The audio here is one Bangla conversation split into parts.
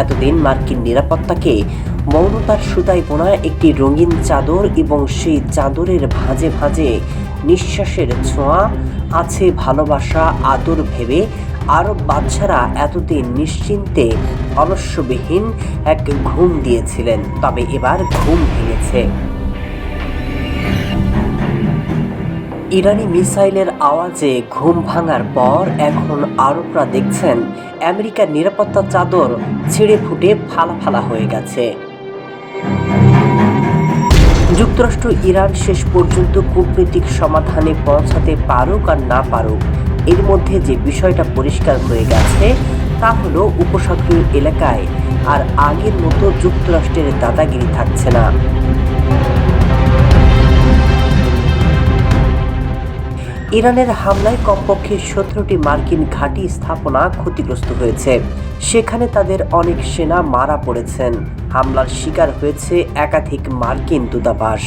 এতদিন মার্কিন নিরাপত্তাকে মৌনতার সুতায় বোনা একটি রঙিন চাদর, এবং সেই চাদরের ভাঁজে ভাঁজে নিঃশ্বাসের ছোঁয়া আছে ভালোবাসা, আদর ভেবে আরব বাদশারা এতদিন নিশ্চিন্তে অলস্যবিহীন এক ঘুম দিয়েছিলেন। তবে এবার ঘুম ভেঙেছে। ইরানি মিসাইলের আওয়াজে ঘুম ভাঙার পর এখন আরবরা দেখছেন আমেরিকার নিরাপত্তা চাদর ছিঁড়ে ফুটে ফালা ফালা হয়ে গেছে। যুক্তরাষ্ট্র ইরান শেষ পর্যন্ত কূটনৈতিক সমাধানে পৌঁছাতে পারুক আর না পারুক, এর মধ্যে যে বিষয়টা পরিষ্কার হয়ে গেছে তা হলো উপসাগরীয় এলাকায় আর আগের মতো যুক্তরাষ্ট্রের দাদাগিরি থাকছে না। ইরানের হামলায় কমপক্ষে 17টি মার্কিন ঘাঁটি স্থাপনা ক্ষতিগ্রস্ত হয়েছে। সেখানে তাদের অনেক সেনা মারা পড়েছেন। হামলার শিকার হয়েছে একাধিক মার্কিন দূতাবাস।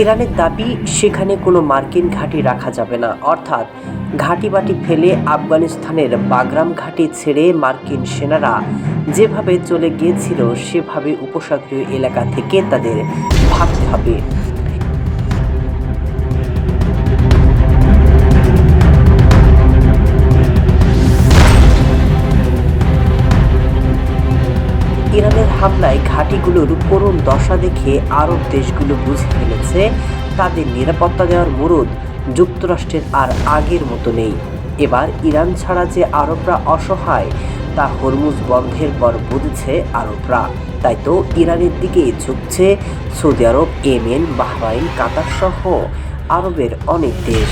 ইরানের দাবি, সেখানে কোনো মার্কিন ঘাঁটি রাখা যাবে না, অর্থাৎ ঘাঁটি বাটি ফেলে আফগানিস্তানের বাগরাম ঘাঁটি ছেড়ে মার্কিন সেনারা যেভাবে চলে গিয়েছিল সেভাবে উপসাগরীয় এলাকা থেকে তাদের ভাগতে হবে। ইরানের হামলায় ঘাঁটিগুলোর করুণ দশা দেখে আরব দেশগুলো বুঝে ফেলেছে তাদের নিরাপত্তা দেওয়ার মুরুদ যুক্তরাষ্ট্রের আর আগের মতো নেই। এবার ইরান ছাড়া যে আরবরা অসহায় তা হরমুজ বন্ধের পর বুঝেছে আরবরা। তাই তো ইরানের দিকে ঝুঁকছে সৌদি আরব, ইয়েমেন, বাহরাইন, কাতার সহ আরবের অনেক দেশ।